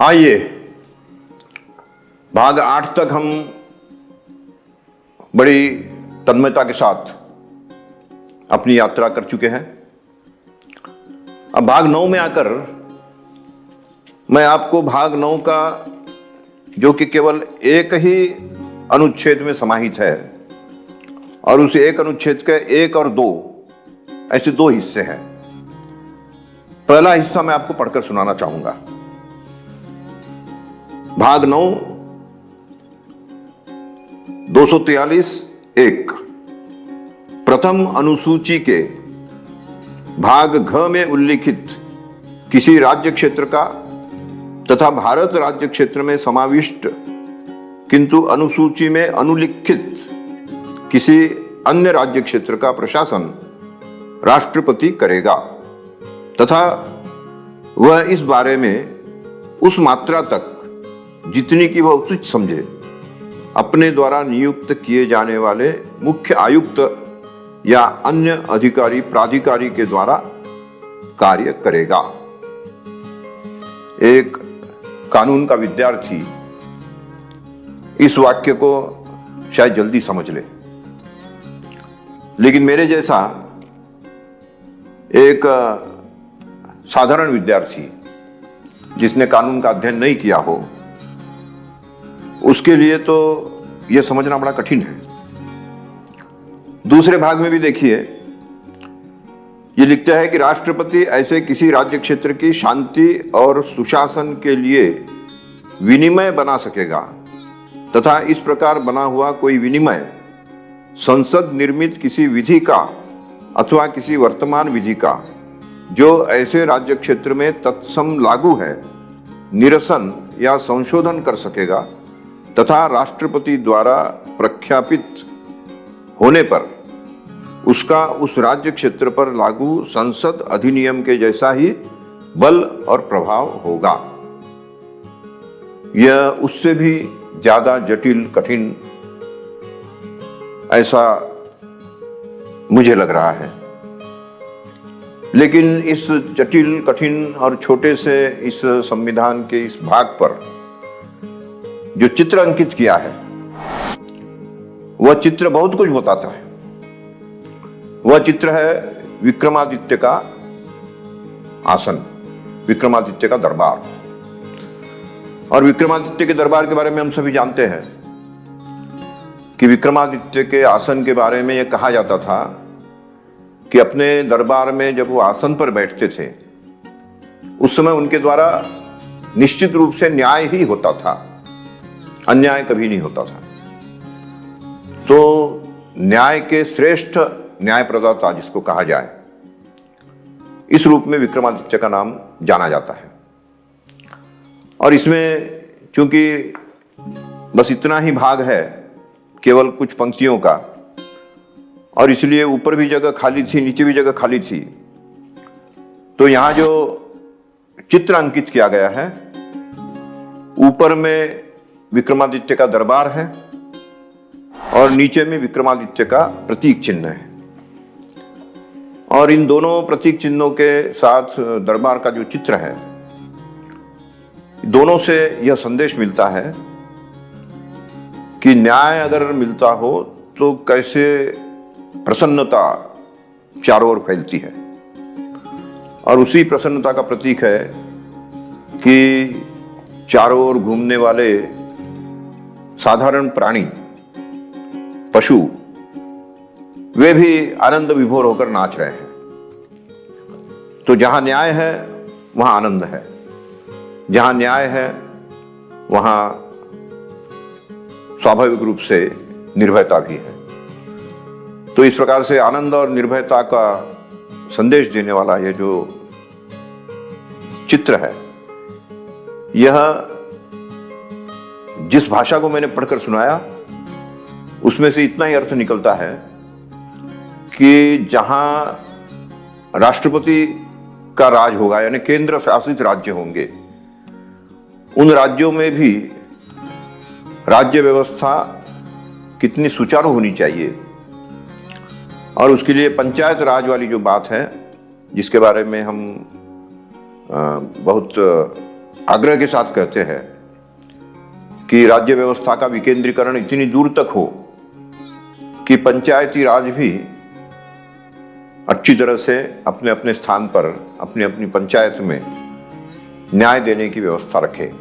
आइए भाग 8 तक हम बड़ी तन्मयता के साथ अपनी यात्रा कर चुके हैं। अब भाग 9 में आकर मैं आपको भाग 9 का, जो कि केवल एक ही अनुच्छेद में समाहित है और उस एक अनुच्छेद के 1 और 2 ऐसे 2 हिस्से हैं, पहला हिस्सा मैं आपको पढ़कर सुनाना चाहूंगा। भाग 9 243(1) प्रथम अनुसूची के भाग घ में उल्लिखित किसी राज्य क्षेत्र का तथा भारत राज्य क्षेत्र में समाविष्ट किंतु अनुसूची में अनुल्लिखित किसी अन्य राज्य क्षेत्र का प्रशासन राष्ट्रपति करेगा तथा वह इस बारे में उस मात्रा तक जितनी की वह उचित समझे अपने द्वारा नियुक्त किए जाने वाले मुख्य आयुक्त या अन्य अधिकारी प्राधिकारी के द्वारा कार्य करेगा। एक कानून का विद्यार्थी इस वाक्य को शायद जल्दी समझ ले, लेकिन मेरे जैसा एक साधारण विद्यार्थी जिसने कानून का अध्ययन नहीं किया हो, उसके लिए तो यह समझना बड़ा कठिन है। दूसरे भाग में भी देखिए, यह लिखता है कि राष्ट्रपति ऐसे किसी राज्य क्षेत्र की शांति और सुशासन के लिए विनिमय बना सकेगा तथा इस प्रकार बना हुआ कोई विनिमय संसद निर्मित किसी विधि का अथवा किसी वर्तमान विधि का जो ऐसे राज्य क्षेत्र में तत्सम लागू है निरसन या संशोधन कर सकेगा तथा राष्ट्रपति द्वारा प्रख्यापित होने पर उसका उस राज्य क्षेत्र पर लागू संसद अधिनियम के जैसा ही बल और प्रभाव होगा। यह उससे भी ज्यादा जटिल कठिन ऐसा मुझे लग रहा है, लेकिन इस जटिल कठिन और छोटे से इस संविधान के इस भाग पर जो चित्र अंकित किया है वह चित्र बहुत कुछ बताता है। वह चित्र है विक्रमादित्य का आसन, विक्रमादित्य का दरबार। और विक्रमादित्य के दरबार के बारे में हम सभी जानते हैं कि विक्रमादित्य के आसन के बारे में यह कहा जाता था कि अपने दरबार में जब वो आसन पर बैठते थे उस समय उनके द्वारा निश्चित रूप से न्याय ही होता था, अन्याय कभी नहीं होता था। तो न्याय के श्रेष्ठ न्याय प्रदाता जिसको कहा जाए, इस रूप में विक्रमादित्य का नाम जाना जाता है। और इसमें चूंकि बस इतना ही भाग है, केवल कुछ पंक्तियों का, और इसलिए ऊपर भी जगह खाली थी नीचे भी जगह खाली थी, तो यहां जो चित्र अंकित किया गया है, ऊपर में विक्रमादित्य का दरबार है और नीचे में विक्रमादित्य का प्रतीक चिन्ह है। और इन दोनों प्रतीक चिन्हों के साथ दरबार का जो चित्र है, दोनों से यह संदेश मिलता है कि न्याय अगर मिलता हो तो कैसे प्रसन्नता चारों ओर फैलती है। और उसी प्रसन्नता का प्रतीक है कि चारों ओर घूमने वाले साधारण प्राणी, पशु, वे भी आनंद विभोर होकर नाच रहे हैं। तो जहां न्याय है वहां आनंद है, जहां न्याय है वहां स्वाभाविक रूप से निर्भयता भी है। तो इस प्रकार से आनंद और निर्भयता का संदेश देने वाला यह जो चित्र है, यह जिस भाषा को मैंने पढ़कर सुनाया उसमें से इतना ही अर्थ निकलता है कि जहां राष्ट्रपति का राज होगा, यानी केंद्र शासित राज्य होंगे, उन राज्यों में भी राज्य व्यवस्था कितनी सुचारू होनी चाहिए। और उसके लिए पंचायत राज वाली जो बात है, जिसके बारे में हम बहुत आग्रह के साथ कहते हैं कि राज्य व्यवस्था का विकेंद्रीकरण इतनी दूर तक हो कि पंचायती राज भी अच्छी तरह से अपने अपने स्थान पर अपनी अपनी पंचायत में न्याय देने की व्यवस्था रखे।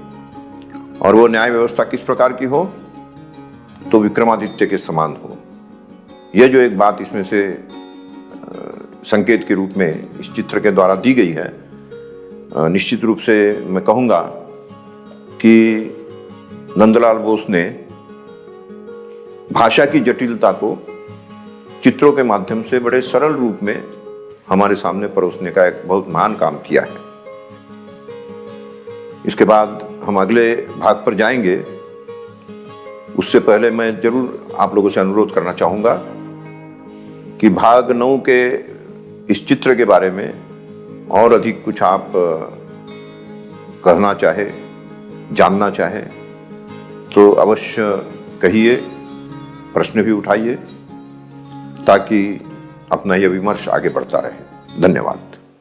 और वो न्याय व्यवस्था किस प्रकार की हो, तो विक्रमादित्य के समान हो। यह जो एक बात इसमें से संकेत के रूप में इस चित्र के द्वारा दी गई है, निश्चित रूप से मैं कहूँगा कि नंदलाल बोस ने भाषा की जटिलता को चित्रों के माध्यम से बड़े सरल रूप में हमारे सामने परोसने का एक बहुत महान काम किया है। इसके बाद हम अगले भाग पर जाएंगे। उससे पहले मैं जरूर आप लोगों से अनुरोध करना चाहूँगा कि भाग 9 के इस चित्र के बारे में और अधिक कुछ आप कहना चाहे, जानना चाहे तो अवश्य कहिए, प्रश्न भी उठाइए ताकि अपना यह विमर्श आगे बढ़ता रहे। धन्यवाद।